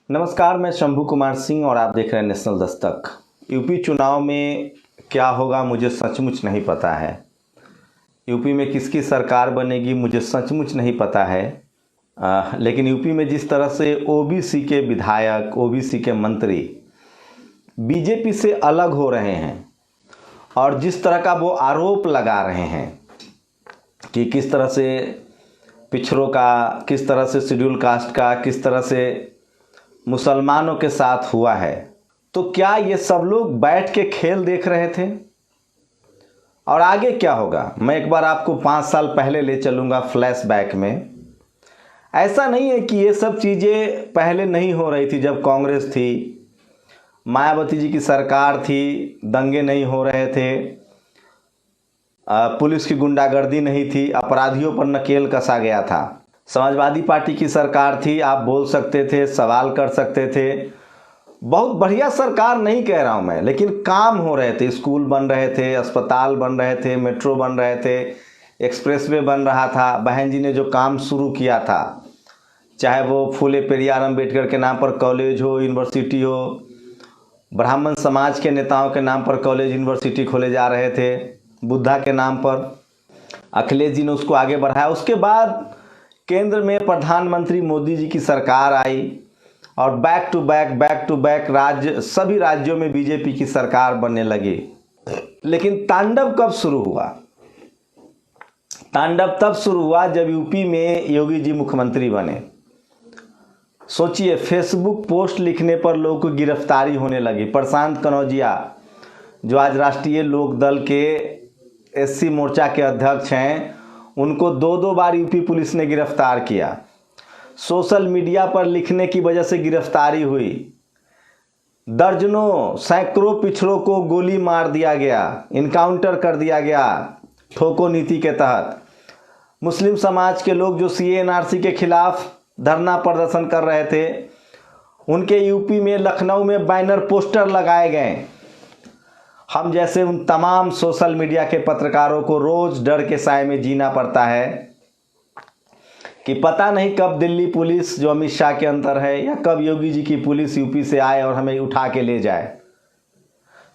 नमस्कार, मैं शंभू कुमार सिंह और आप देख रहे हैं नेशनल दस्तक। यूपी चुनाव में क्या होगा मुझे सचमुच नहीं पता है। यूपी में किसकी सरकार बनेगी मुझे सचमुच नहीं पता है। लेकिन यूपी में जिस तरह से ओबीसी के विधायक, ओबीसी के मंत्री बीजेपी से अलग हो रहे हैं और जिस तरह का वो आरोप लगा रहे हैं कि किस तरह से पिछड़ों का, किस तरह से शेड्यूल कास्ट का, किस तरह से मुसलमानों के साथ हुआ है, तो क्या ये सब लोग बैठ के खेल देख रहे थे? और आगे क्या होगा, मैं एक बार आपको 5 साल पहले ले चलूँगा फ्लैशबैक में। ऐसा नहीं है कि ये सब चीज़ें पहले नहीं हो रही थी। जब कांग्रेस थी, मायावती जी की सरकार थी, दंगे नहीं हो रहे थे, पुलिस की गुंडागर्दी नहीं थी, अपराधियों पर नकेल कसा गया था। समाजवादी पार्टी की सरकार थी, आप बोल सकते थे, सवाल कर सकते थे। बहुत बढ़िया सरकार नहीं कह रहा हूँ मैं, लेकिन काम हो रहे थे, स्कूल बन रहे थे, अस्पताल बन रहे थे, मेट्रो बन रहे थे, एक्सप्रेसवे बन रहा था। बहन जी ने जो काम शुरू किया था, चाहे वो फूले पेरियार अम्बेडकर के नाम पर कॉलेज हो, यूनिवर्सिटी हो, ब्राह्मण समाज के नेताओं के नाम पर कॉलेज यूनिवर्सिटी खोले जा रहे थे, बुद्धा के नाम पर, अखिलेश जी ने उसको आगे बढ़ाया। उसके बाद केंद्र में प्रधानमंत्री मोदी जी की सरकार आई और बैक टू बैक सभी राज्यों में बीजेपी की सरकार बनने लगी। लेकिन तांडव कब शुरू हुआ? तांडव तब शुरू हुआ जब यूपी में योगी जी मुख्यमंत्री बने। सोचिए, फेसबुक पोस्ट लिखने पर लोगों को गिरफ्तारी होने लगी। प्रशांत कनौजिया, जो आज राष्ट्रीय लोक दल के एससी मोर्चा के अध्यक्ष हैं, उनको 2 बार यूपी पुलिस ने गिरफ्तार किया। सोशल मीडिया पर लिखने की वजह से गिरफ्तारी हुई। दर्जनों, सैकड़ों पिछड़ों को गोली मार दिया गया, इनकाउंटर कर दिया गया ठोको नीति के तहत। मुस्लिम समाज के लोग जो सीएनआरसी के खिलाफ धरना प्रदर्शन कर रहे थे, उनके यूपी में, लखनऊ में बैनर पोस्टर लगाए गए। हम जैसे उन तमाम सोशल मीडिया के पत्रकारों को रोज डर के साए में जीना पड़ता है कि पता नहीं कब दिल्ली पुलिस, जो अमित शाह के अंदर है, या कब योगी जी की पुलिस यूपी से आए और हमें उठा के ले जाए।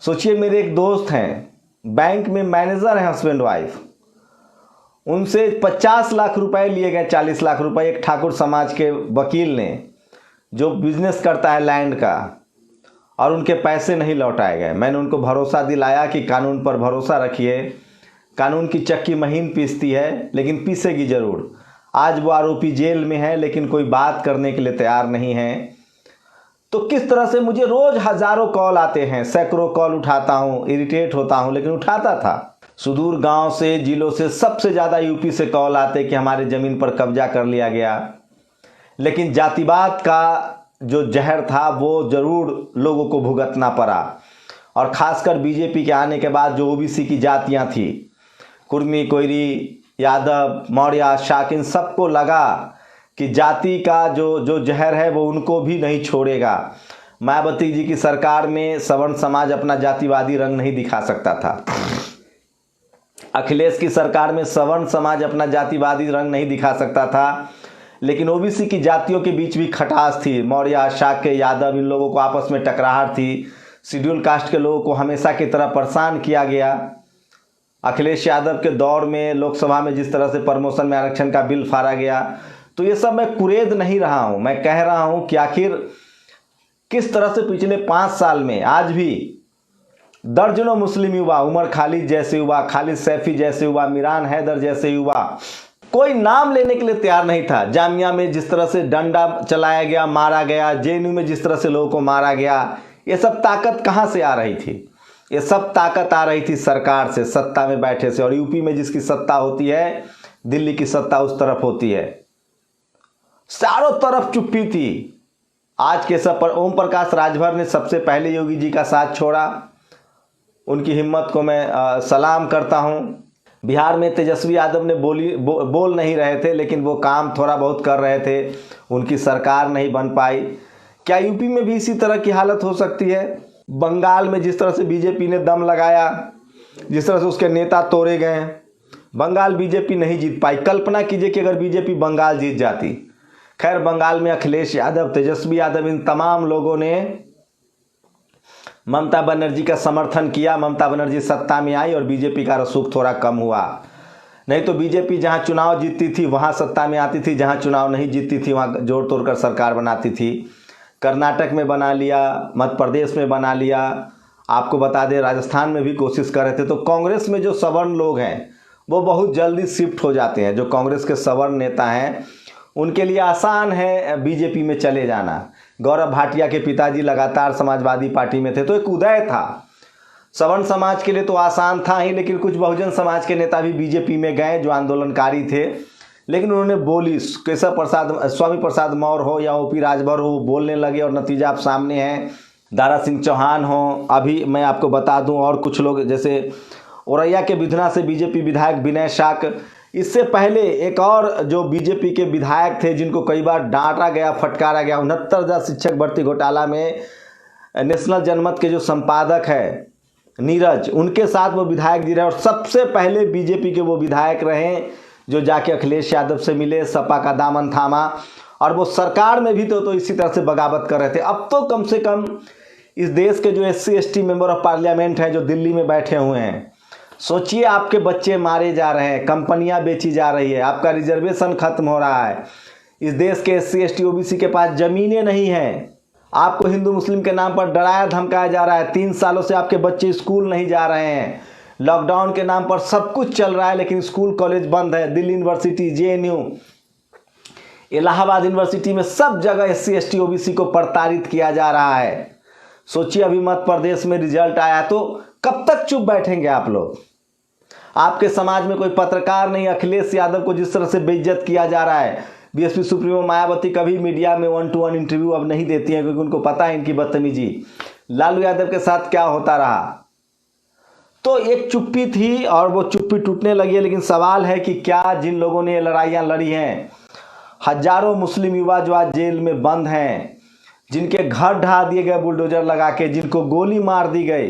सोचिए, मेरे एक दोस्त हैं, बैंक में मैनेजर हैं, हस्बैंड वाइफ, उनसे 50 लाख रुपए लिए गए, 40 लाख रुपए एक ठाकुर समाज के वकील ने, जो बिजनेस करता है लैंड का, और उनके पैसे नहीं लौटाए गए। मैंने उनको भरोसा दिलाया कि कानून पर भरोसा रखिए, कानून की चक्की महीन पीसती है, लेकिन पीसेगी ज़रूर। आज वो आरोपी जेल में है, लेकिन कोई बात करने के लिए तैयार नहीं है। तो किस तरह से मुझे रोज़ हज़ारों कॉल आते हैं, सैकड़ों कॉल उठाता हूँ, इरिटेट होता हूँ, लेकिन उठाता था। सुदूर गांव से, जिलों से सबसे ज़्यादा यूपी से कॉल आते कि हमारे ज़मीन पर कब्जा कर लिया गया। लेकिन जातिवाद का जो जहर था वो ज़रूर लोगों को भुगतना पड़ा। और ख़ासकर बीजेपी के आने के बाद जो ओबीसी की जातियां थी, कुर्मी, कोयरी, यादव, मौर्य, शाकिन, सबको लगा कि जाति का जो जहर है वो उनको भी नहीं छोड़ेगा। मायावती जी की सरकार में सवर्ण समाज अपना जातिवादी रंग नहीं दिखा सकता था। अखिलेश की सरकार में सवर्ण समाज अपना जातिवादी रंग नहीं दिखा सकता था, लेकिन ओबीसी की जातियों के बीच भी खटास थी। मौर्य, शाक्य, यादव, इन लोगों को आपस में टकराहट थी। शेड्यूल कास्ट के लोगों को हमेशा की तरह परेशान किया गया। अखिलेश यादव के दौर में लोकसभा में जिस तरह से प्रमोशन में आरक्षण का बिल फाड़ा गया, तो ये सब मैं कुरेद नहीं रहा हूँ। मैं कह रहा हूँ कि आखिर किस तरह से पिछले 5 साल में आज भी दर्जनों मुस्लिम युवा, उमर खालिद जैसे युवा, खालिद सैफी जैसे युवा, मिरान हैदर जैसे युवा, कोई नाम लेने के लिए तैयार नहीं था। जामिया में जिस तरह से डंडा चलाया गया, मारा गया, जेएनयू में जिस तरह से लोगों को मारा गया, ये सब ताकत कहाँ से आ रही थी? ये सब ताकत आ रही थी सरकार से, सत्ता में बैठे से। और यूपी में जिसकी सत्ता होती है, दिल्ली की सत्ता उस तरफ होती है। चारों तरफ चुप्पी थी। आज के सब पर ओम प्रकाश राजभर ने सबसे पहले योगी जी का साथ छोड़ा। उनकी हिम्मत को मैं सलाम करता हूँ। बिहार में तेजस्वी यादव ने बोल नहीं रहे थे, लेकिन वो काम थोड़ा बहुत कर रहे थे, उनकी सरकार नहीं बन पाई। क्या यूपी में भी इसी तरह की हालत हो सकती है? बंगाल में जिस तरह से बीजेपी ने दम लगाया, जिस तरह से उसके नेता तोड़े गए, बंगाल बीजेपी नहीं जीत पाई। कल्पना कीजिए कि अगर बीजेपी बंगाल जीत जाती, खैर, बंगाल में अखिलेश यादव, तेजस्वी यादव, इन तमाम लोगों ने ममता बनर्जी का समर्थन किया। ममता बनर्जी सत्ता में आई और बीजेपी का रसूख थोड़ा कम हुआ। नहीं तो बीजेपी जहां चुनाव जीतती थी वहां सत्ता में आती थी, जहां चुनाव नहीं जीतती थी वहां जोड़ तोड़ कर सरकार बनाती थी। कर्नाटक में बना लिया, मध्य प्रदेश में बना लिया, आपको बता दें राजस्थान में भी कोशिश कर रहे थे। तो कांग्रेस में जो सवर्ण लोग हैं वो बहुत जल्दी शिफ्ट हो जाते हैं। जो कांग्रेस के सवर्ण नेता हैं उनके लिए आसान है बीजेपी में चले जाना। गौरव भाटिया के पिताजी लगातार समाजवादी पार्टी में थे, तो एक उदय था। सवर्ण समाज के लिए तो आसान था ही, लेकिन कुछ बहुजन समाज के नेता भी बीजेपी में गए जो आंदोलनकारी थे। लेकिन उन्होंने बोली, केशव प्रसाद, स्वामी प्रसाद मौर्य हो या ओपी राजभर हो, बोलने लगे और नतीजा आप सामने है। दारा सिंह चौहान हो, अभी मैं आपको बता दूं, और कुछ लोग जैसे औरैया के बिधना से बीजेपी विधायक विनय शाक। इससे पहले एक और जो बीजेपी के विधायक थे जिनको कई बार डांटा गया, फटकारा गया, 69,000 शिक्षक भर्ती घोटाला में नेशनल जनमत के जो संपादक है नीरज, उनके साथ वो विधायक जी रहे और सबसे पहले बीजेपी के वो विधायक रहे जो जाके अखिलेश यादव से मिले, सपा का दामन थामा, और वो सरकार में भी तो इसी तरह से बगावत कर रहे थे। अब तो कम से कम इस देश के जो SC ST member of parliament हैं जो दिल्ली में बैठे हुए हैं, सोचिए आपके बच्चे मारे जा रहे हैं, कंपनियां बेची जा रही है, आपका रिजर्वेशन खत्म हो रहा है, इस देश के SC ST OBC के पास ज़मीनें नहीं हैं, आपको हिंदू मुस्लिम के नाम पर डराया धमकाया जा रहा है, 3 सालों से आपके बच्चे स्कूल नहीं जा रहे हैं, लॉकडाउन के नाम पर सब कुछ चल रहा है लेकिन स्कूल कॉलेज बंद है। Delhi university, JNU, Allahabad university में सब जगह SC ST OBC को प्रताड़ित किया जा रहा है। सोचिए अभी मध्य प्रदेश में रिजल्ट आया तो कब तक चुप बैठेंगे आप लोग? आपके समाज में कोई पत्रकार नहीं। अखिलेश यादव को जिस तरह से बेइज्जत किया जा रहा है, BSP सुप्रीमो मायावती कभी मीडिया में 1-to-1 इंटरव्यू अब नहीं देती हैं क्योंकि उनको पता है इनकी बदतमीजी। लालू यादव के साथ क्या होता रहा, तो एक चुप्पी थी और वो चुप्पी टूटने लगी है। लेकिन सवाल है कि क्या जिन लोगों ने ये लड़ाइयाँ लड़ी हैं, हजारों मुस्लिम युवा जो आज जेल में बंद हैं, जिनके घर ढहा दिए गए बुलडोजर लगा के, जिनको गोली मार दी गई,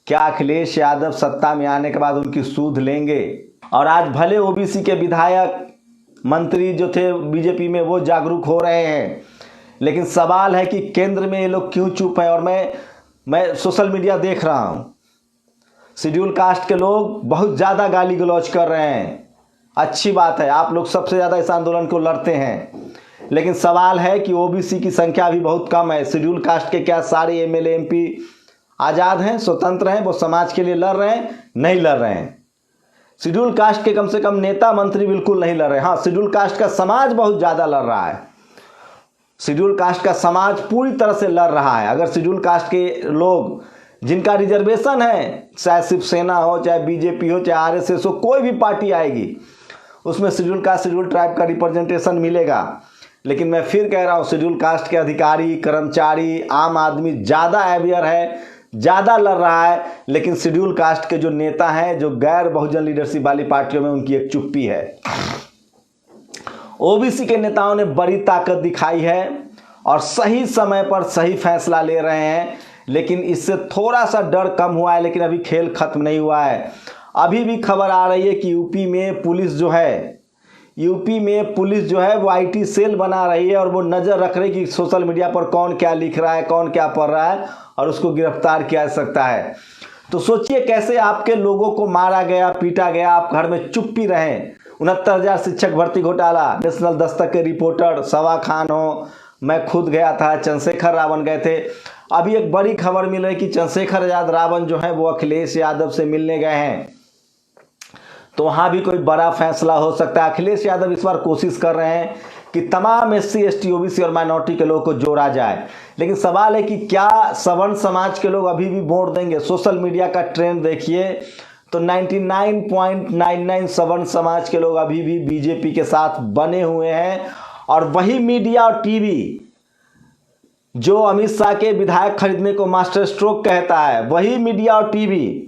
क्या अखिलेश यादव सत्ता में आने के बाद उनकी सूध लेंगे? और आज भले OBC के विधायक मंत्री जो थे बीजेपी में वो जागरूक हो रहे हैं, लेकिन सवाल है कि केंद्र में ये लोग क्यों चुप हैं। और मैं सोशल मीडिया देख रहा हूँ, शेड्यूल कास्ट के लोग बहुत ज़्यादा गाली गलौज कर रहे हैं। अच्छी बात है, आप लोग सबसे ज़्यादा इस आंदोलन को लड़ते हैं, लेकिन सवाल है कि OBC की संख्या भी बहुत कम है। शेड्यूल कास्ट के क्या सारे MLA MP आज़ाद हैं, स्वतंत्र हैं, वो समाज के लिए लड़ रहे हैं? नहीं लड़ रहे हैं। शेड्यूल कास्ट के कम से कम नेता मंत्री बिल्कुल नहीं लड़ रहे। हाँ, शेड्यूल कास्ट का समाज बहुत ज़्यादा लड़ रहा है। शेड्यूल कास्ट का समाज पूरी तरह से लड़ रहा है। अगर शेड्यूल कास्ट के लोग जिनका रिजर्वेशन है, चाहे शिवसेना हो, चाहे BJP हो, चाहे RSS हो, कोई भी पार्टी आएगी उसमें शेड्यूल कास्ट, शेड्यूल ट्राइब का रिप्रेजेंटेशन मिलेगा। लेकिन मैं फिर कह रहा हूँ, शेड्यूल कास्ट के अधिकारी, कर्मचारी, आम आदमी ज़्यादा अवेयर है, ज़्यादा लड़ रहा है। लेकिन शेड्यूल कास्ट के जो नेता हैं, जो गैर बहुजन लीडरशिप वाली पार्टियों में, उनकी एक चुप्पी है। OBC के नेताओं ने बड़ी ताकत दिखाई है और सही समय पर सही फैसला ले रहे हैं, लेकिन इससे थोड़ा सा डर कम हुआ है। लेकिन अभी खेल खत्म नहीं हुआ है। अभी भी खबर आ रही है कि यूपी में पुलिस जो है वो IT सेल बना रही है और वो नज़र रख रही है कि सोशल मीडिया पर कौन क्या लिख रहा है, कौन क्या पढ़ रहा है, और उसको गिरफ्तार किया जा सकता है। तो सोचिए कैसे आपके लोगों को मारा गया, पीटा गया, आप घर में चुप्पी रहें। 69,000 शिक्षक भर्ती घोटाला, नेशनल दस्तक के रिपोर्टर सवा खान हो, मैं खुद गया था, चंद्रशेखर रावण गए थे। अभी एक बड़ी खबर मिल रही है कि चंद्रशेखर आजाद रावण जो है वो अखिलेश यादव से मिलने गए हैं, तो वहाँ भी कोई बड़ा फैसला हो सकता है। अखिलेश यादव इस बार कोशिश कर रहे हैं कि तमाम SC ST OBC और माइनॉरिटी के लोगों को जोड़ा जाए। लेकिन सवाल है कि क्या सवर्ण समाज के लोग अभी भी वोट देंगे? सोशल मीडिया का ट्रेंड देखिए तो 99.99 सवर्ण समाज के लोग अभी भी बीजेपी के साथ बने हुए हैं। और वही मीडिया और टीवी जो अमित शाह के विधायक खरीदने को मास्टर स्ट्रोक कहता है, वही मीडिया और टीवी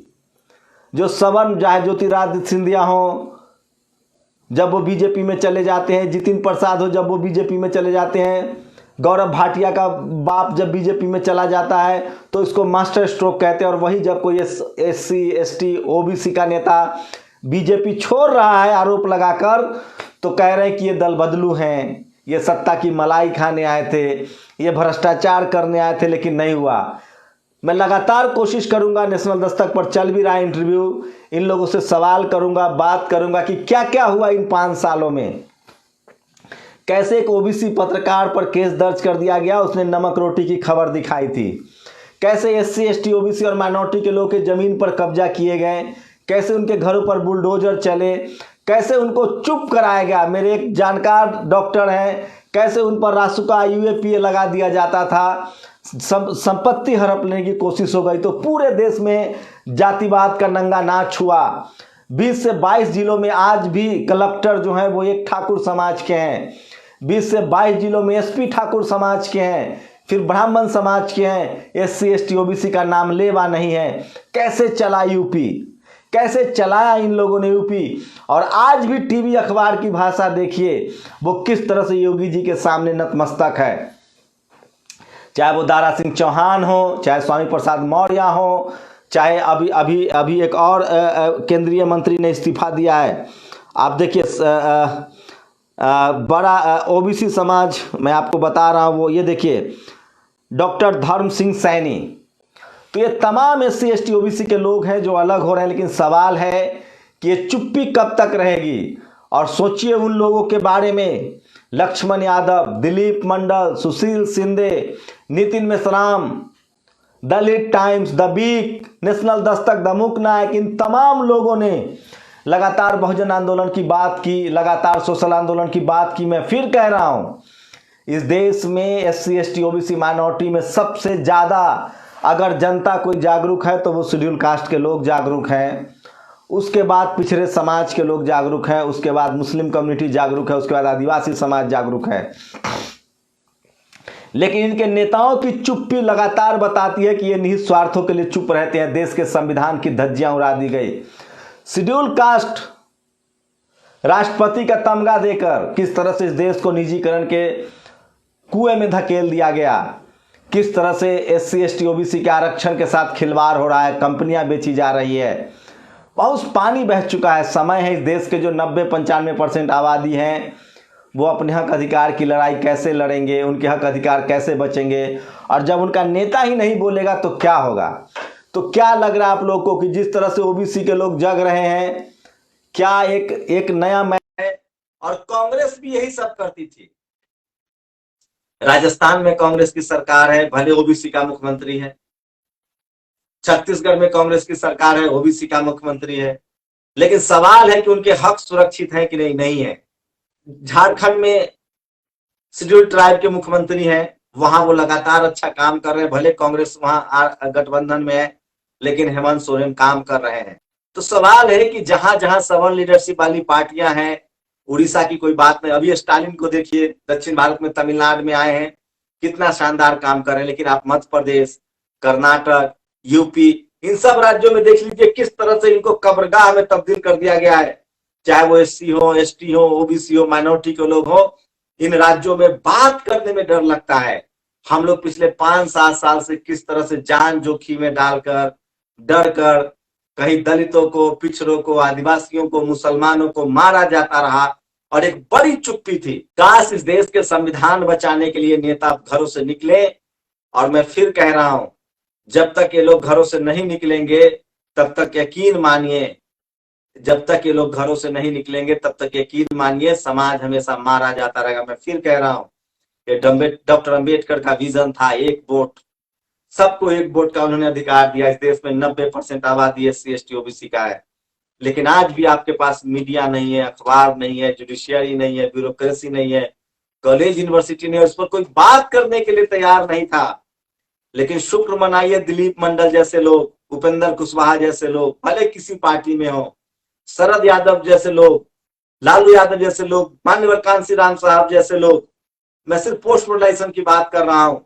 जो सवर्ण, चाहे ज्योतिरादित्य सिंधिया हो जब वो बीजेपी में चले जाते हैं, जितिन प्रसाद हो जब वो बीजेपी में चले जाते हैं, गौरव भाटिया का बाप जब बीजेपी में चला जाता है तो इसको मास्टर स्ट्रोक कहते हैं। और वही जब कोई SC ST OBC का नेता बीजेपी छोड़ रहा है आरोप लगाकर, तो कह रहे हैं कि ये दल बदलू हैं, ये सत्ता की मलाई खाने आए थे, ये भ्रष्टाचार करने आए थे, लेकिन नहीं हुआ। मैं लगातार कोशिश करूंगा, नेशनल दस्तक पर चल भी रहा है इंटरव्यू, इन लोगों से सवाल करूंगा, बात करूंगा कि क्या क्या हुआ इन 5 सालों में। कैसे एक ओबीसी पत्रकार पर केस दर्ज कर दिया गया, उसने नमक रोटी की खबर दिखाई थी। कैसे एससी एसटी ओबीसी और माइनॉरिटी के लोगों के जमीन पर कब्जा किए गए, कैसे उनके घरों पर बुलडोजर चले, कैसे उनको चुप कराया गया। मेरे एक जानकार डॉक्टर हैं, कैसे उन पर रासुका यूएपीए लगा दिया जाता था, संपत्ति हड़प लेने की कोशिश हो गई। तो पूरे देश में जातिवाद का नंगा नाच हुआ। 20 से 22 जिलों में आज भी कलेक्टर जो हैं वो एक ठाकुर समाज के हैं। 20 से 22 जिलों में एसपी ठाकुर समाज के हैं, फिर ब्राह्मण समाज के हैं, एससी एसटी ओबीसी का नाम लेवा नहीं है। कैसे चला यूपी, कैसे चलाया इन लोगों ने यूपी। और आज भी टीवी अखबार की भाषा देखिए, वो किस तरह से योगी जी के सामने नतमस्तक है। चाहे वो दारा सिंह चौहान हो, चाहे स्वामी प्रसाद मौर्य हो, चाहे अभी एक और केंद्रीय मंत्री ने इस्तीफा दिया है। आप देखिए बड़ा ओबीसी समाज, मैं आपको बता रहा हूँ, वो ये देखिए डॉक्टर धर्म सिंह सैनी। तो ये तमाम एससी एसटी ओबीसी के लोग हैं जो अलग हो रहे हैं, लेकिन सवाल है कि ये चुप्पी कब तक रहेगी। और सोचिए उन लोगों के बारे में, लक्ष्मण यादव, दिलीप मंडल, सुशील शिंदे, नितिन मेश्राम, दलित times, the week, national Dastak, the मुक नायक, इन तमाम लोगों ने लगातार बहुजन आंदोलन की बात की, लगातार सोशल आंदोलन की बात की। मैं फिर कह रहा हूं, इस देश में एससी एसटी ओबीसी माइनॉरिटी में सबसे ज़्यादा अगर जनता कोई जागरूक है तो वो शेड्यूल कास्ट के लोग जागरूक हैं, उसके बाद पिछड़े समाज के लोग जागरूक हैं, उसके बाद मुस्लिम कम्युनिटी जागरूक है, उसके बाद आदिवासी समाज जागरूक है। लेकिन इनके नेताओं की चुप्पी लगातार बताती है कि ये निहित स्वार्थों के लिए चुप रहते हैं। देश के संविधान की धज्जियां उड़ा दी गई। शेड्यूल कास्ट राष्ट्रपति का तमगा देकर किस तरह से इस देश को निजीकरण के कुएं में धकेल दिया गया, किस तरह से एससी एसटी ओबीसी के आरक्षण के साथ खिलवाड़ हो रहा है, कंपनियां बेची जा रही है। बहुत पानी बह चुका है। समय है इस देश के जो 90-95% आबादी हैं वो अपने हक अधिकार की लड़ाई कैसे लड़ेंगे, उनके हक अधिकार कैसे बचेंगे। और जब उनका नेता ही नहीं बोलेगा तो क्या होगा। तो क्या लग रहा है आप लोग को कि जिस तरह से ओबीसी के लोग जग रहे हैं, क्या एक नया मैच है। और कांग्रेस भी यही सब करती थी। राजस्थान में कांग्रेस की सरकार है, भले ओबीसी का मुख्यमंत्री है। छत्तीसगढ़ में कांग्रेस की सरकार है, ओबीसी का मुख्यमंत्री है, लेकिन सवाल है कि उनके हक सुरक्षित हैं कि नहीं है। झारखंड में शेड्यूल ट्राइब के मुख्यमंत्री हैं, वहां वो लगातार अच्छा काम कर रहे हैं, भले कांग्रेस वहां गठबंधन में है, लेकिन हेमंत सोरेन काम कर रहे हैं। तो सवाल है कि जहां जहां सवर्ण लीडरशिप वाली पार्टियां हैं, उड़ीसा की कोई बात नहीं, अभी स्टालिन को देखिए, दक्षिण भारत में तमिलनाडु में आए हैं, कितना शानदार काम कर रहे हैं। लेकिन आप मध्य प्रदेश, कर्नाटक, यूपी, इन सब राज्यों में देख लीजिए किस तरह से इनको कब्रगाह में तब्दील कर दिया गया है। चाहे वो एससी हो, एसटी हो, ओबीसी हो, माइनॉरिटी के लोग हो, इन राज्यों में बात करने में डर लगता है। हम लोग पिछले 5-7 साल से किस तरह से जान जोखिम में डालकर, डर कर, कहीं दलितों को, पिछड़ों को, आदिवासियों को, मुसलमानों को मारा जाता रहा और एक बड़ी चुप्पी थी। काश इस देश के संविधान बचाने के लिए नेता घरों से निकले। और मैं फिर कह रहा हूं, जब तक ये लोग घरों से नहीं निकलेंगे तब तक यकीन मानिए, जब तक ये लोग घरों से नहीं निकलेंगे तब तक यकीन मानिए समाज हमेशा मारा जाता रहेगा। मैं फिर कह रहा हूं, ये डॉक्टर अंबेडकर का विजन था, एक वोट, सबको एक वोट का उन्होंने अधिकार दिया। इस देश में 90% आबादी एससी एसटी ओबीसी का है, लेकिन आज भी आपके पास मीडिया नहीं है, अखबार नहीं है, जुडिशियरी नहीं है, ब्यूरोक्रेसी नहीं है, कॉलेज यूनिवर्सिटी नहीं है, उस पर कोई बात करने के लिए तैयार नहीं था। लेकिन शुक्र मनाइए, दिलीप मंडल जैसे लोग, उपेंद्र कुशवाहा जैसे लोग, भले किसी पार्टी में हो, शरद यादव जैसे लोग, लालू यादव जैसे लोग, मान्यवर कांसी राम साहब जैसे लोग, मैं सिर्फ पोस्ट मॉडर्नाइजेशन की बात कर रहा हूं,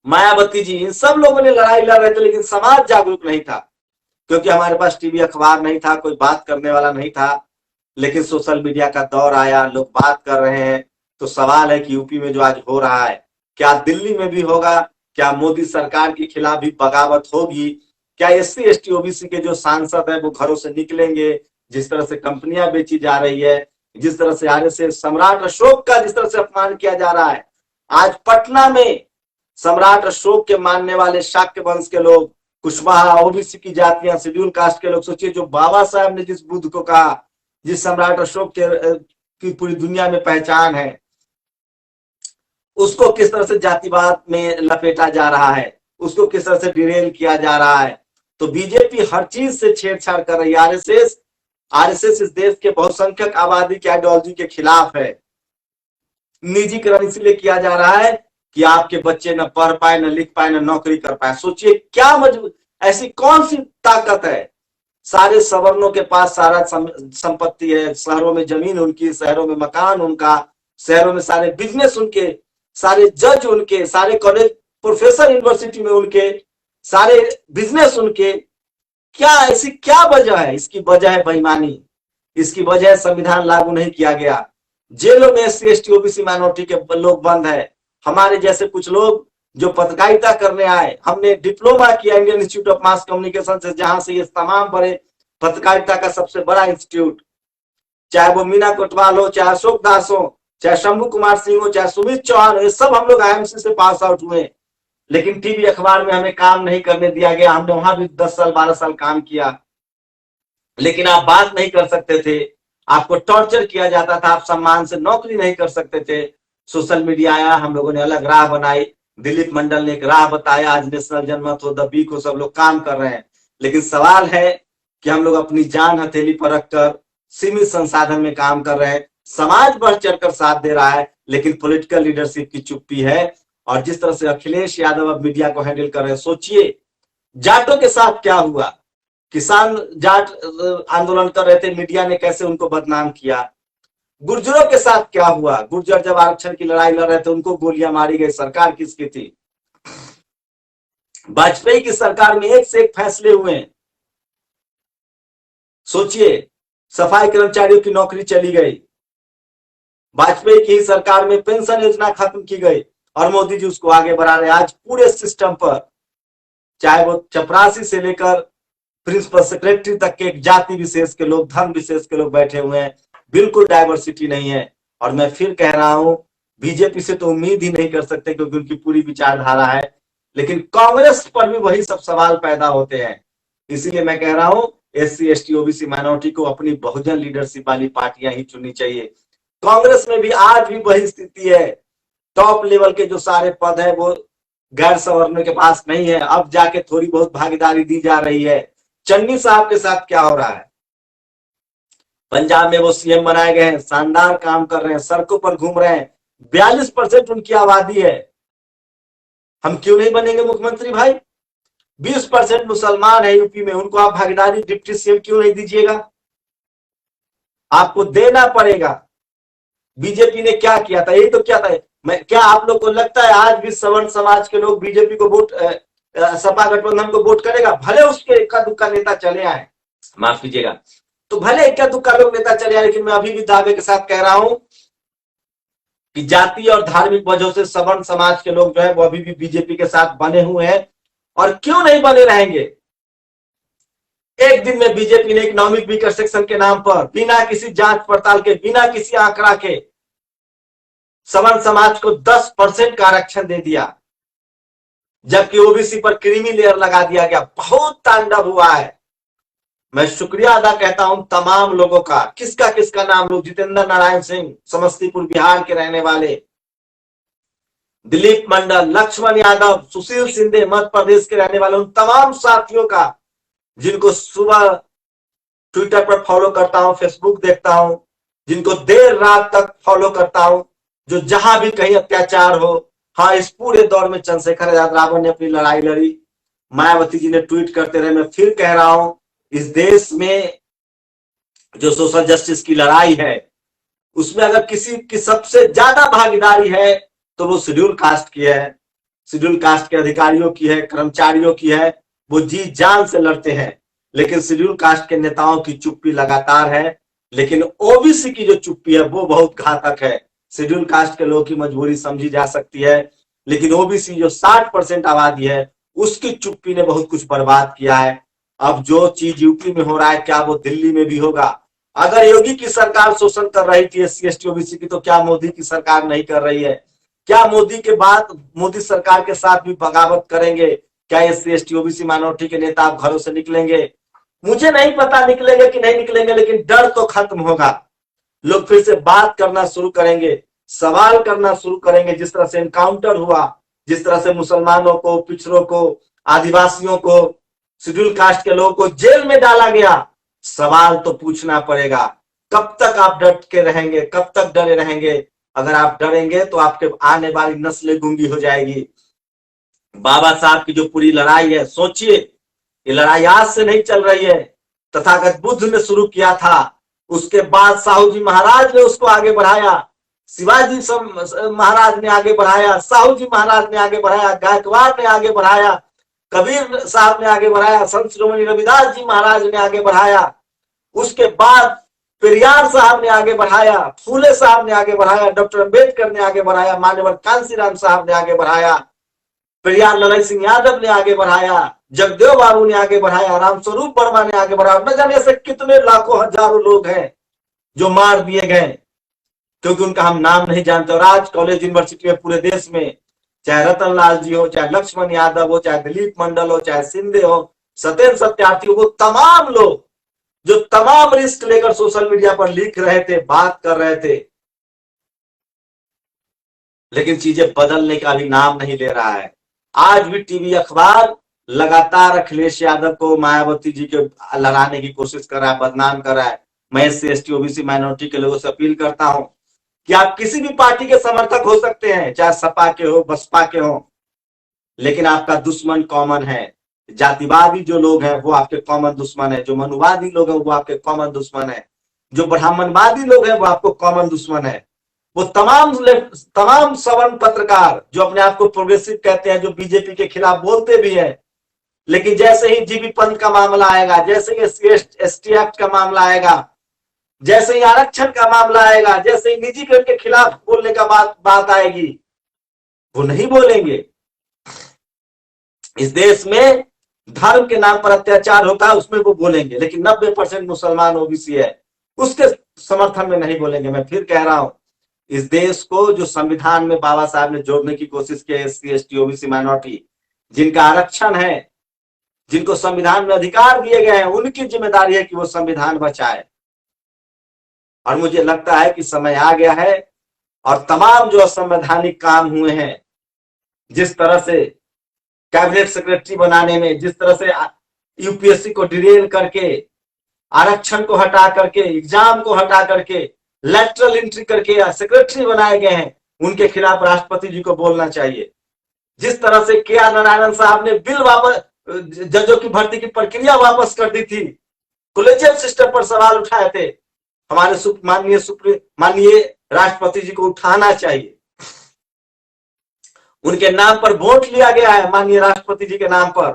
मायावती जी, इन सब लोगों ने लड़ाई लड़ रहे थे, लेकिन समाज जागरूक नहीं था, क्योंकि हमारे पास टीवी अखबार नहीं था, कोई बात करने वाला नहीं था। लेकिन सोशल मीडिया का दौर आया, लोग बात कर रहे हैं। तो सवाल है कि यूपी में जो आज हो रहा है, क्या दिल्ली में भी होगा? क्या मोदी सरकार के खिलाफ भी बगावत होगी? क्या एससी एसटी ओबीसी के जो सांसद है वो घरों से निकलेंगे? जिस तरह से कंपनियां बेची जा रही है, जिस तरह से आरएसएस सम्राट अशोक का जिस तरह से अपमान किया जा रहा है, आज पटना में सम्राट अशोक के मानने वाले शाक्य वंश के लोग, कुशवाहा, ओबीसी की जातियां, शेड्यूल कास्ट के लोग, सोचिए जो बाबा साहब ने जिस बुद्ध को कहा, जिस सम्राट अशोक के की पूरी दुनिया में पहचान है, उसको किस तरह से जातिवाद में लपेटा जा रहा है, उसको किस तरह से डिरेल किया जा रहा है। तो बीजेपी हर चीज से छेड़छाड़ कर रही है। आरएसएस इस देश के बहुसंख्यक आबादी की आइडियोलॉजी के खिलाफ है। निजीकरण इसलिए किया जा रहा है कि आपके बच्चे न पढ़ पाए, न लिख पाए, न नौकरी कर पाए। सोचिए क्या ऐसी कौन सी ताकत है? सारे सवर्णों के पास सारा संपत्ति है, शहरों में जमीन उनकी, शहरों में मकान उनका, शहरों में सारे बिजनेस उनके, सारे जज उनके, सारे कॉलेज प्रोफेसर यूनिवर्सिटी में उनके, सारे बिजनेस उनके। क्या ऐसी क्या वजह है? इसकी वजह है बेईमानी, इसकी वजह है संविधान लागू नहीं किया गया, जेलों में एससी एसटी ओबीसी माइनॉरिटी के लोग बंद है। हमारे जैसे कुछ लोग जो पत्रकारिता करने आए, हमने डिप्लोमा किया Indian institute of mass communication से, जहां से ये तमाम बड़े पत्रकारिता का सबसे बड़ा इंस्टीट्यूट, चाहे वो मीना कोटवाल हो, चाहे अशोक दास हो, चाहे शंभू कुमार सिंह हो, चाहे सुमित चौहान हो, ये सब हम लोग आईएमसी से पास आउट हुए। लेकिन टीवी अखबार में हमें काम नहीं करने दिया गया। हमने वहां भी 10 साल 12 साल काम किया, लेकिन आप बात नहीं कर सकते थे, आपको टॉर्चर किया जाता था, आप सम्मान से नौकरी नहीं कर सकते थे। सोशल मीडिया आया, हम लोगों ने अलग राह बनाई, दिलीप मंडल ने एक राह बताया, आज नेशनल जनमत हो, द वीक हो, सब लोग काम कर रहे हैं। लेकिन सवाल है कि हम लोग अपनी जान हथेली पर रखकर सीमित संसाधन में काम कर रहे हैं। समाज बढ़ चढ़कर साथ दे रहा है, लेकिन पॉलिटिकल लीडरशिप की चुप्पी है। और जिस तरह से अखिलेश यादव अब मीडिया को हैंडल कर रहे हैं, सोचिए जाटों के साथ क्या हुआ। किसान जाट आंदोलन कर रहे थे, मीडिया ने कैसे उनको बदनाम किया। गुर्जरों के साथ क्या हुआ, गुर्जर जब आरक्षण की लड़ाई लड़ रहे थे, उनको गोलियां मारी गई, सरकार किसकी थी? वाजपेयी की सरकार में एक से एक फैसले हुए हैं। सोचिए, सफाई कर्मचारियों की नौकरी चली गई, वाजपेयी की सरकार में पेंशन योजना खत्म की गई, और मोदी जी उसको आगे बढ़ा रहे। आज पूरे सिस्टम पर, चाहे वो चपरासी से लेकर प्रिंसिपल सेक्रेटरी तक के एक जाति विशेष के लोग, धर्म विशेष के लोग बैठे हुए हैं, बिल्कुल डाइवर्सिटी नहीं है। और मैं फिर कह रहा हूं, बीजेपी से तो उम्मीद ही नहीं कर सकते क्योंकि उनकी पूरी विचारधारा है, लेकिन कांग्रेस पर भी वही सब सवाल पैदा होते हैं। इसीलिए मैं कह रहा हूं, एससी एसटी ओबीसी माइनॉरिटी को अपनी बहुजन लीडरशिप वाली पार्टियां ही चुननी चाहिए। कांग्रेस में भी आज भी वही स्थिति है, टॉप लेवल के जो सारे पद है वो गैर सवर्णों के पास नहीं है। अब जाके थोड़ी बहुत भागीदारी दी जा रही है। चन्नी साहब के साथ क्या हो रहा है? पंजाब में वो सीएम बनाए गए हैं, शानदार काम कर रहे हैं, सड़कों पर घूम रहे हैं, 42% उनकी आबादी है। हम क्यों नहीं बनेंगे मुख्यमंत्री भाई? 20% मुसलमान है यूपी में, उनको आप भागीदारी डिप्टी सीएम क्यों नहीं दीजिएगा? आपको देना पड़ेगा। बीजेपी ने क्या किया था? यही तो क्या था। क्या आप लोग को लगता है आज भी सवर्ण समाज के लोग बीजेपी को वोट, सपा गठबंधन को वोट करेगा? भले उसके इक्का दुक्का नेता चले आए, माफ कीजिएगा, तो भले इक्का दुक्का लोग नेता चले आए, लेकिन मैं अभी भी दावे के साथ कह रहा हूं कि जाति और धार्मिक वजहों से सवर्ण समाज के लोग जो है वो अभी भी बीजेपी के साथ बने हुए हैं। और क्यों नहीं बने रहेंगे? एक दिन में बीजेपी ने इकोनॉमिक वीकर सेक्शन के नाम पर, बिना किसी जांच पड़ताल के, बिना किसी आंकड़ा के, सवर्ण समाज को 10% का आरक्षण दे दिया, जबकि ओबीसी पर क्रीमी लेयर लगा दिया गया। बहुत तांडव हुआ है। मैं शुक्रिया अदा कहता हूं तमाम लोगों का। किसका नाम लो, जितेंद्र नारायण सिंह समस्तीपुर बिहार के रहने वाले, दिलीप मंडल, लक्ष्मण यादव, सुशील सिंधे मध्य प्रदेश के रहने वाले, उन तमाम साथियों का जिनको सुबह ट्विटर पर फॉलो करता हूं, फेसबुक देखता हूं, जिनको देर रात तक फॉलो करता हूं, जो जहां भी कहीं अत्याचार हो। हाँ, इस पूरे दौर में चंद्रशेखर आजाद रावण ने अपनी लड़ाई लड़ी, मायावती जी ने ट्वीट करते रहे। मैं फिर कह रहा हूं, इस देश में जो सोशल जस्टिस की लड़ाई है, उसमें अगर किसी की सबसे ज्यादा भागीदारी है तो वो शेड्यूल कास्ट की है, शेड्यूल कास्ट के अधिकारियों की है, कर्मचारियों की है। वो जी जान से लड़ते हैं, लेकिन शेड्यूल कास्ट के नेताओं की चुप्पी लगातार है। लेकिन ओबीसी की जो चुप्पी है वो बहुत घातक है। शेड्यूल कास्ट के लोगों की मजबूरी समझी जा सकती है, लेकिन ओबीसी जो 60% आबादी है, उसकी चुप्पी ने बहुत कुछ बर्बाद किया है। अब जो चीज यूपी में हो रहा है, क्या वो दिल्ली में भी होगा? अगर योगी की सरकार शोषण कर रही थी एससी एसटी ओबीसी की, तो क्या मोदी की सरकार नहीं कर रही है? क्या मोदी के बाद मोदी सरकार के साथ भी बगावत करेंगे? क्या एससी एसटी ओबीसी माइनॉरिटी के नेता आप घरों से निकलेंगे? मुझे नहीं पता निकलेंगे कि नहीं निकलेंगे, लेकिन डर तो खत्म होगा। लोग फिर से बात करना शुरू करेंगे, सवाल करना शुरू करेंगे। जिस तरह से एनकाउंटर हुआ, जिस तरह से मुसलमानों को, पिछड़ों को, आदिवासियों को, शेड्यूल कास्ट के लोगों को जेल में डाला गया, सवाल तो पूछना पड़ेगा। कब तक आप डट के रहेंगे? कब तक डरे रहेंगे? अगर आप डरेंगे तो आपके आने वाली नस्लें गूंगी हो जाएगी। बाबा साहब की जो पूरी लड़ाई है, सोचिए, ये लड़ाई आज से नहीं चल रही है। तथागत बुद्ध ने शुरू किया था, उसके बाद साहू जी महाराज ने उसको आगे बढ़ाया, शिवाजी महाराज ने आगे बढ़ाया, साहू जी महाराज ने आगे बढ़ाया, गायकवाड़ ने आगे बढ़ाया, कबीर साहब ने आगे बढ़ाया, संत श्रोमणी रविदास जी महाराज ने आगे बढ़ाया, उसके बाद पेरियार साहब ने आगे बढ़ाया, फूले साहब ने आगे बढ़ाया, डॉक्टर अंबेडकर ने आगे बढ़ाया, मान्यवर कांसीराम साहब ने आगे बढ़ाया, पेरियार ललन सिंह यादव ने आगे बढ़ाया, जगदेव बाबू ने आगे बढ़ाया, रामस्वरूप वर्मा ने आगे बढ़ाया। न जाने से कितने लाखों हजारों लोग हैं जो मार दिए गए क्योंकि उनका हम नाम नहीं जानते। और आज कॉलेज यूनिवर्सिटी में पूरे देश में, चाहे रतन लाल जी हो, चाहे लक्ष्मण यादव हो, चाहे दिलीप मंडल हो, चाहे सिंधे हो, सत्येंद्र सत्यार्थी हो, वो तमाम लोग जो तमाम रिस्क लेकर सोशल मीडिया पर लिख रहे थे, बात कर रहे थे, लेकिन चीजें बदलने का भी नाम नहीं ले रहा है। आज भी टीवी अखबार लगातार अखिलेश यादव को, मायावती जी को लड़ाने की कोशिश कर रहा है, बदनाम कर रहा है। मैं एससी एसटी ओबीसी माइनॉरिटी के लोगों से अपील करता हूं कि आप किसी भी पार्टी के समर्थक हो सकते हैं, चाहे सपा के हो, बसपा के हो, लेकिन आपका दुश्मन कॉमन है। जातिवादी जो लोग हैं वो आपके कॉमन दुश्मन है, जो मनुवादी लोग हैं वो आपके कॉमन दुश्मन है, जो ब्राह्मणवादी लोग हैं वो आपको कॉमन दुश्मन है। वो तमाम सवर्ण पत्रकार जो अपने आप को प्रोग्रेसिव कहते हैं, जो बीजेपी के खिलाफ बोलते भी हैं, लेकिन जैसे ही जीबी पंथ का मामला आएगा, जैसे ही एसटी एक्ट का मामला आएगा, जैसे ही आरक्षण का मामला आएगा, जैसे ही निजीकरण के खिलाफ बोलने का बात आएगी, वो नहीं बोलेंगे। इस देश में धर्म के नाम पर अत्याचार होता है, उसमें वो बोलेंगे, लेकिन 90% मुसलमान ओबीसी है, उसके समर्थन में नहीं बोलेंगे। मैं फिर कह रहा हूं, इस देश को जो संविधान में बाबा साहब ने जोड़ने की कोशिश की है, एससी एसटी ओबीसी माइनॉरिटी, जिनका आरक्षण है, जिनको संविधान में अधिकार दिए गए हैं, उनकी जिम्मेदारी है कि वो संविधान बचाए। और मुझे लगता है कि समय आ गया है, और तमाम जो असंवैधानिक काम हुए हैं, जिस तरह से कैबिनेट सेक्रेटरी बनाने में, जिस तरह से यूपीएससी को डिरेल करके, आरक्षण को हटा करके, एग्जाम को हटा करके, लैटरल एंट्री करके सेक्रेटरी बनाए गए हैं, उनके खिलाफ राष्ट्रपति जी को बोलना चाहिए। जिस तरह से के आर नारायण साहब ने बिल वापस, जजों की भर्ती की प्रक्रिया वापस कर दी थी, कॉलेजियम सिस्टम पर सवाल उठाए थे, हमारे माननीय राष्ट्रपति जी को उठाना चाहिए। उनके नाम पर वोट लिया गया है, माननीय राष्ट्रपति जी के नाम पर,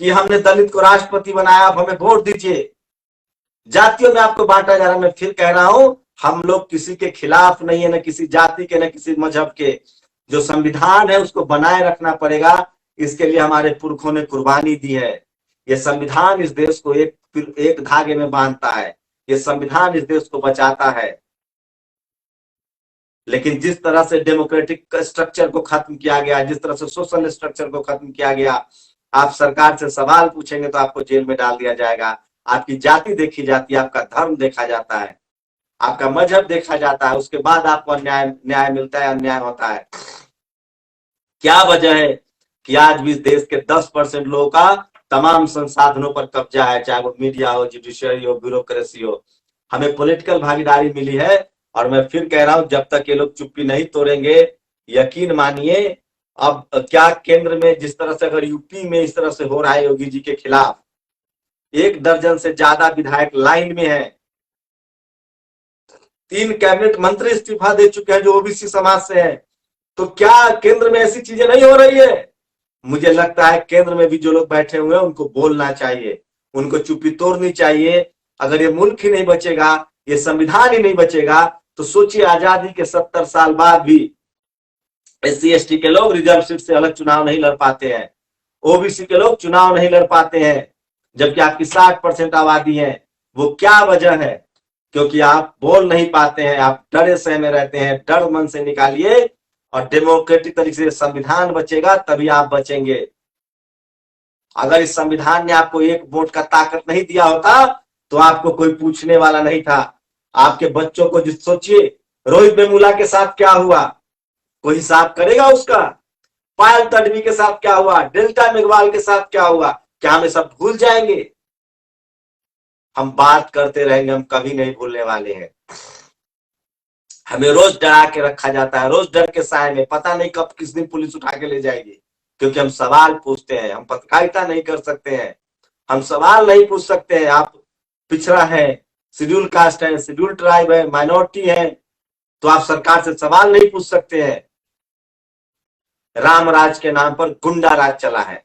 कि हमने दलित को राष्ट्रपति बनाया, अब हमें वोट दीजिए। जातियों में आपको बांटा जा रहा है। मैं फिर कह रहा हूं, हम लोग किसी के खिलाफ नहीं है, न किसी जाति के, न किसी मजहब के। जो संविधान है उसको बनाए रखना पड़ेगा, इसके लिए हमारे पुरखों ने कुर्बानी दी है। ये संविधान इस देश को एक धागे में बांधता है, ये संविधान इस देश को बचाता है। लेकिन जिस तरह से डेमोक्रेटिक स्ट्रक्चर को खत्म किया गया, जिस तरह से सोशल स्ट्रक्चर को खत्म किया गया, आप सरकार से सवाल पूछेंगे तो आपको जेल में डाल दिया जाएगा। आपकी जाति देखी जाती है, आपका धर्म देखा जाता है, आपका मजहब देखा जाता है, उसके बाद आपको न्याय मिलता है, अन्याय होता है। क्या वजह है कि आज भी इस देश के 10% लोगों का तमाम संसाधनों पर कब्जा है, चाहे वो मीडिया हो, जुडिशरी हो, ब्यूरोक्रेसी हो। हमें पॉलिटिकल भागीदारी मिली है, और मैं फिर कह रहा हूं, जब तक ये लोग चुप्पी नहीं तोड़ेंगे, यकीन मानिए, अब क्या केंद्र में जिस तरह से, अगर यूपी में इस तरह से हो रहा है योगी जी के खिलाफ, 1 दर्जन से ज्यादा विधायक लाइन में है, 3 कैबिनेट मंत्री इस्तीफा दे चुके हैं जो ओबीसी समाज से है, तो क्या केंद्र में ऐसी चीजें नहीं हो रही है? मुझे लगता है केंद्र में भी जो लोग बैठे हुए हैं उनको बोलना चाहिए, उनको चुप्पी तोड़नी चाहिए। अगर ये मुल्क ही नहीं बचेगा, ये संविधान ही नहीं बचेगा, तो सोचिए, आजादी के 70 साल बाद भी एससी एसटी के लोग रिजर्व सीट से अलग चुनाव नहीं लड़ पाते हैं, ओबीसी के लोग चुनाव नहीं लड़ पाते हैं, जबकि आपकी 60% आबादी है। वो क्या वजह है? क्योंकि आप बोल नहीं पाते हैं, आप डरे सहमे रहते हैं। डर मन से निकालिए और डेमोक्रेटिक तरीके से संविधान बचेगा, तभी आप बचेंगे। अगर इस संविधान ने आपको एक वोट का ताकत नहीं दिया होता तो आपको कोई पूछने वाला नहीं था। आपके बच्चों को जिस सोचिए, रोहित वेमुला के साथ क्या हुआ, कोई हिसाब करेगा उसका? पायल तडवी के साथ क्या हुआ, डेल्टा मेघवाल के साथ क्या हुआ, क्या हम सब भूल जाएंगे? हम बात करते रहेंगे, हम कभी नहीं भूलने वाले हैं। हमें रोज डरा के रखा जाता है, रोज डर के साए में, पता नहीं कब किस दिन पुलिस उठा के ले जाएगी, क्योंकि हम सवाल पूछते हैं। हम पत्रकारिता नहीं कर सकते हैं, हम सवाल नहीं पूछ सकते हैं। आप पिछड़ा है, शेड्यूल कास्ट है, शेड्यूल ट्राइब है, माइनॉरिटी है, तो आप सरकार से सवाल नहीं पूछ सकते हैं। राम राज के नाम पर गुंडा राज चला है,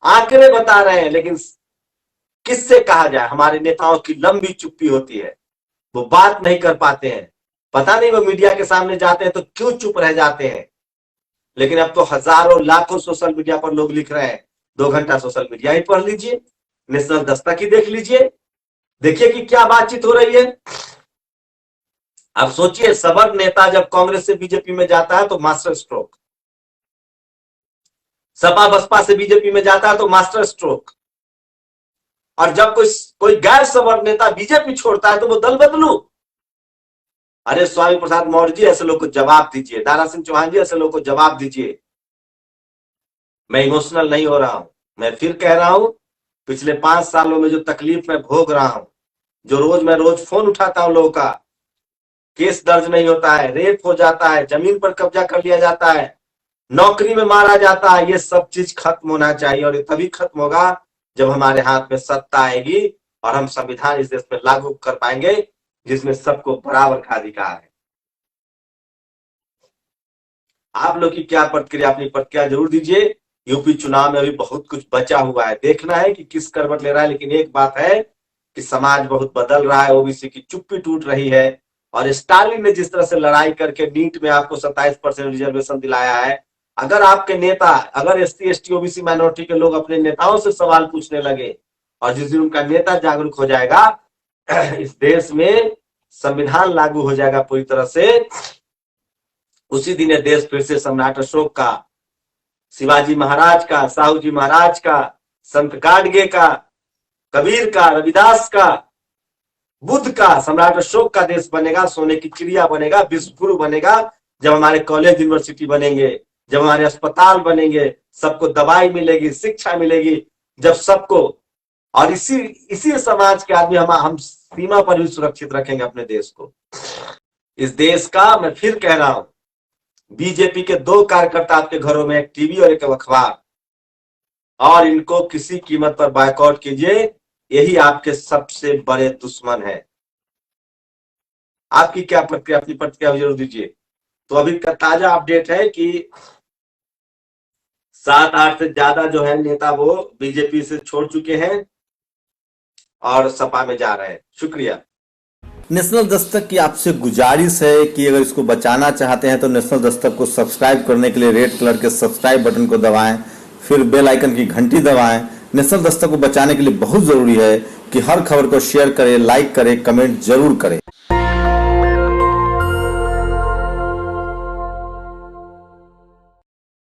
आंकड़े बता रहे हैं, लेकिन किससे कहा जाए? हमारे नेताओं की लंबी चुप्पी होती है, वो बात नहीं कर पाते हैं। पता नहीं वो मीडिया के सामने जाते हैं तो क्यों चुप रह जाते हैं। लेकिन अब तो हजारों लाखों सोशल मीडिया पर लोग लिख रहे हैं। 2 घंटा सोशल मीडिया ही पढ़ लीजिए, नेशनल दस्तक ही देख लीजिए, देखिए कि क्या बातचीत हो रही है। अब सोचिए, सबक नेता जब कांग्रेस से बीजेपी में जाता है तो मास्टर स्ट्रोक, सपा बसपा से बीजेपी में जाता है तो मास्टर स्ट्रोक, और जब कोई गैर सबर नेता बीजेपी छोड़ता है तो वो दल बदलू। अरे स्वामी प्रसाद मौर्य जी, ऐसे लोग को जवाब दीजिए। दारा सिंह चौहान जी, ऐसे लोग को जवाब दीजिए। मैं इमोशनल नहीं हो रहा हूं, मैं फिर कह रहा हूं, पिछले 5 सालों में जो तकलीफ मैं भोग रहा हूं, जो मैं रोज फोन उठाता हूं, लोगों का केस दर्ज नहीं होता है, रेप हो जाता है, जमीन पर कब्जा कर लिया जाता है, नौकरी में मारा जाता है, ये सब चीज खत्म होना चाहिए। और ये तभी खत्म होगा जब हमारे हाथ में सत्ता आएगी और हम संविधान इस देश में लागू कर पाएंगे, जिसमें सबको बराबर का अधिकार है। आप लोग की क्या प्रतिक्रिया, अपनी प्रतिक्रिया जरूर दीजिए। यूपी चुनाव में अभी बहुत कुछ बचा हुआ है, देखना है कि किस करवट ले रहा है। लेकिन एक बात है कि समाज बहुत बदल रहा है, ओबीसी की चुप्पी टूट रही है। और स्टालिन ने जिस तरह से लड़ाई करके नीट में आपको 27% रिजर्वेशन दिलाया है, अगर आपके नेता, अगर एससी एसटी ओबीसी माइनॉरिटी के लोग अपने नेताओं से सवाल पूछने लगे, और जिस दिन उनका नेता जागरूक हो जाएगा, इस देश में संविधान लागू हो जाएगा पूरी तरह से। उसी दिन ये देश फिर से सम्राट अशोक का, शिवाजी महाराज का, साहू जी महाराज का, संत गाडगे का, कबीर का, रविदास का, बुद्ध का, सम्राट अशोक का देश बनेगा। सोने की चिड़िया बनेगा, विश्वगुरु बनेगा। जब हमारे कॉलेज यूनिवर्सिटी बनेंगे, जब हमारे अस्पताल बनेंगे, सबको दवाई मिलेगी, शिक्षा मिलेगी, जब सबको, और इसी समाज के आदमी हम सीमा पर भी सुरक्षित रखेंगे अपने देश को। इस देश का, मैं फिर कह रहा हूं, बीजेपी के 2 कार्यकर्ता आपके घरों में, एक टीवी और एक अखबार, और इनको किसी कीमत पर बायकॉट कीजिए। यही आपके सबसे बड़े दुश्मन है। आपकी क्या प्रतिक्रिया, अपनी प्रतिक्रिया जरूर दीजिए। तो अभी का ताजा अपडेट है कि 7-8 से ज्यादा जो है नेता वो बीजेपी से छोड़ चुके हैं और सपा में जा रहे हैं। शुक्रिया। नेशनल दस्तक की आपसे गुजारिश है कि अगर इसको बचाना चाहते हैं तो नेशनल दस्तक को सब्सक्राइब करने के लिए रेड कलर के सब्सक्राइब बटन को दबाएं, फिर बेल आइकन की घंटी दबाएं। नेशनल दस्तक को बचाने के लिए बहुत जरूरी है कि हर खबर को शेयर करें, लाइक करें, कमेंट जरूर करें।